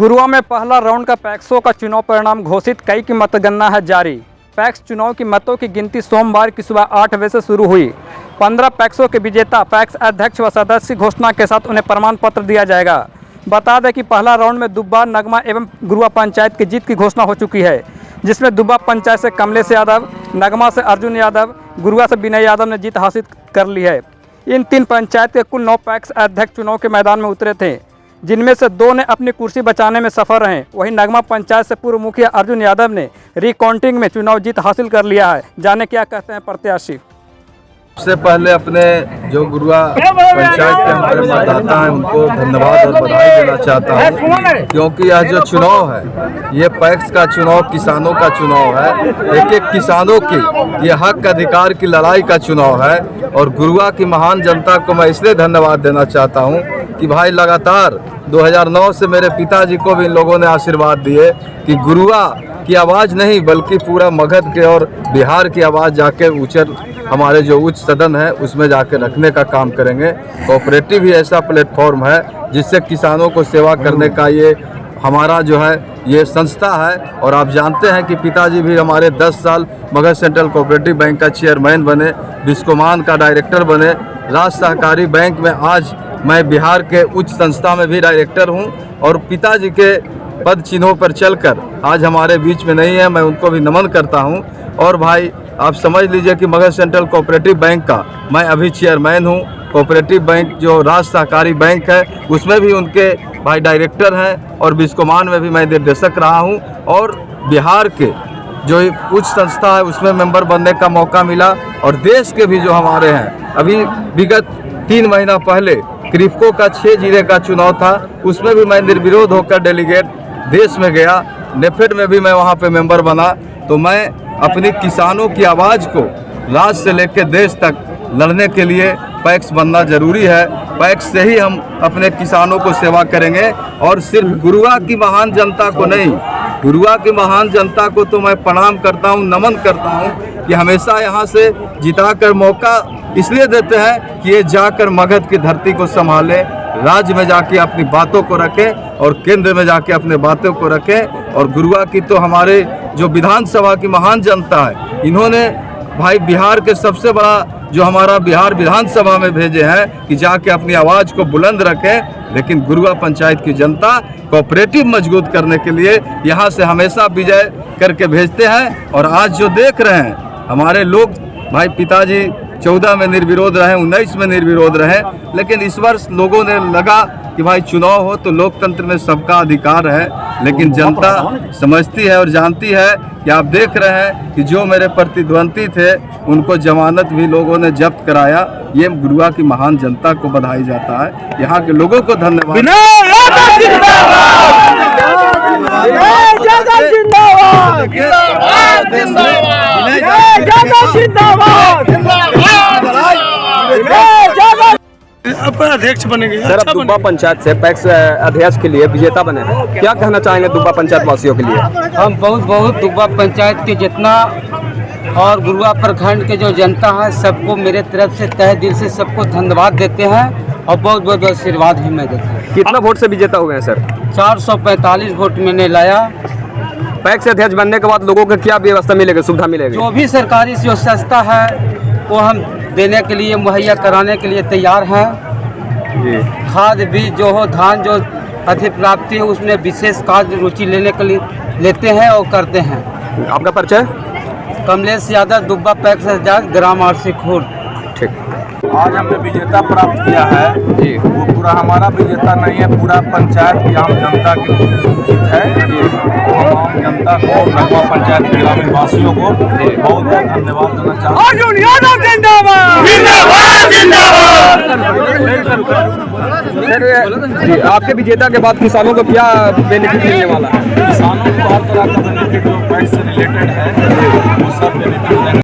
गुरुआ में पहला राउंड का पैक्सों का चुनाव परिणाम घोषित, कई की मतगणना है जारी। पैक्स चुनाव की मतों की गिनती सोमवार की सुबह 8 बजे से शुरू हुई। 15 पैक्सों के विजेता पैक्स अध्यक्ष व सदस्य की घोषणा के साथ उन्हें प्रमाण पत्र दिया जाएगा। बता दें कि पहला राउंड में दुब्बा, नगमा एवं गुरुआ पंचायत की जीत की घोषणा हो चुकी है, जिसमें दुब्बा पंचायत से कमलेश यादव, नगमा से अर्जुन यादव, गुरुआ से विनय यादव ने जीत हासिल कर ली है। इन 3 पंचायत के कुल 9 पैक्स अध्यक्ष चुनाव के मैदान में उतरे थे, जिनमें से 2 ने अपनी कुर्सी बचाने में सफल रहे। वहीं नगमा पंचायत से पूर्व मुखिया अर्जुन यादव ने रिकाउंटिंग में चुनाव जीत हासिल कर लिया है। जाने क्या कहते हैं प्रत्याशी। सबसे पहले अपने जो गुरुआ पंचायत के हमारे मतदाता हैं उनको धन्यवाद और बधाई देना चाहता हूँ, क्योंकि यह जो चुनाव है ये पैक्स का चुनाव किसानों का चुनाव है। एक किसानों की ये हक अधिकार की लड़ाई का चुनाव है। और गुरुआ की महान जनता को मैं इसलिए धन्यवाद देना चाहता हूँ कि भाई लगातार 2009 से मेरे पिताजी को भी इन लोगों ने आशीर्वाद दिए कि गुरुआ की आवाज़ नहीं बल्कि पूरा मगध के और बिहार की आवाज़ जाके हमारे जो उच्च सदन है उसमें जाके रखने का काम करेंगे। कोऑपरेटिव ही ऐसा प्लेटफॉर्म है जिससे किसानों को सेवा करने का ये हमारा जो है ये संस्था है। और आप जानते हैं कि पिताजी भी हमारे 10 साल मगध सेंट्रल कोऑपरेटिव बैंक का चेयरमैन बने, बिस्कोमान का डायरेक्टर बने, राज्य सहकारी बैंक में आज मैं बिहार के उच्च संस्था में भी डायरेक्टर हूं। और पिताजी के पद चिन्हों पर चलकर आज हमारे बीच में नहीं है, मैं उनको भी नमन करता हूं। और भाई आप समझ लीजिए कि मगध सेंट्रल कोऑपरेटिव बैंक का मैं अभी चेयरमैन हूं। कोऑपरेटिव बैंक जो राज्य सहकारी बैंक है उसमें भी उनके भाई डायरेक्टर हैं और बिस्कोमान में भी मैं निर्देशक रहा हूं। और बिहार के जो एक उच्च संस्था है उसमें मेंबर बनने का मौका मिला। और देश के भी जो हमारे हैं, अभी विगत 3 महीना पहले क्रिप्को का 6 जिले का चुनाव था, उसमें भी मैं निर्विरोध होकर डेलीगेट देश में गया। नेफेड में भी मैं वहाँ पे मेंबर बना। तो मैं अपनी किसानों की आवाज़ को राज्य से लेकर देश तक लड़ने के लिए पैक्स बनना जरूरी है। पैक्स से ही हम अपने किसानों को सेवा करेंगे। और सिर्फ गुरुआ की महान जनता को नहीं, गुरुआ की महान जनता को तो मैं प्रणाम करता हूँ, नमन करता हूँ कि हमेशा यहाँ से जिताकर मौका इसलिए देते हैं कि ये जाकर मगध की धरती को संभालें, राज्य में जाके अपनी बातों को रखें और केंद्र में जाके अपने बातों को रखें। और गुरुआ की तो हमारे जो विधानसभा की महान जनता है, इन्होंने भाई बिहार के सबसे बड़ा जो हमारा बिहार विधानसभा में भेजे हैं कि जाके अपनी आवाज़ को बुलंद रखें। लेकिन गुरुआ पंचायत की जनता कोऑपरेटिव मजबूत करने के लिए यहाँ से हमेशा विजय करके भेजते हैं। और आज जो देख रहे हैं हमारे लोग, भाई पिताजी 14 में निर्विरोध रहे, 19 में निर्विरोध रहे, लेकिन इस वर्ष लोगों ने लगा कि भाई चुनाव हो तो लोकतंत्र में सबका अधिकार है। लेकिन जनता समझती है और जानती है कि आप देख रहे हैं कि जो मेरे प्रतिद्वंदी थे उनको जमानत भी लोगों ने जब्त कराया। ये गुरुआ की महान जनता को बधाई जाता है, यहाँ के लोगों को धन्यवाद। अपना अध्यक्ष बनेंगे सर। अब दुब्बा पंचायत से पैक्स अध्यक्ष के लिए विजेता बने हैं, क्या कहना चाहेंगे दुब्बा पंचायत वासियों के लिए। हम बहुत दुब्बा पंचायत के जितना और गुरुआ प्रखंड के जो जनता है सबको मेरे तरफ से तहे दिल से सबको धन्यवाद देते हैं और बहुत आशीर्वाद भी मैं देता हूँ। कितना वोट से विजेता हो गए सर। 445 वोट मैंने लाया। पैक्स अध्यक्ष बनने के बाद लोगों को क्या व्यवस्था मिलेगी, सुविधा मिलेगी। जो भी सरकारी जो सस्ता है वो हम देने के लिए, मुहैया कराने के लिए तैयार हैं। खाद बीज जो हो, धान जो अधिक प्राप्ति है उसमें विशेष कार्य रुचि लेने के लिए लेते हैं और करते हैं। आपका परिचय। कमलेश यादव, दुब्बा पैक्स अध्यक्ष, ग्राम आरसी खुर्द। ठीक। आज हमने विजेता प्राप्त किया है जी। वो पूरा हमारा विजेता नहीं है, पूरा पंचायत की आम जनता की जीत है। तो आम जनता को, नगमा पंचायत के ग्रामीण वासियों को बहुत धन्यवाद देना चाहता हूँ। आपके विजेता के बाद किसानों को क्या बेनिफिट मिलने वाला है। किसानों को हर तरह का बेनिफिट जो पैक्स से रिलेटेड है वो सब बेनिफिट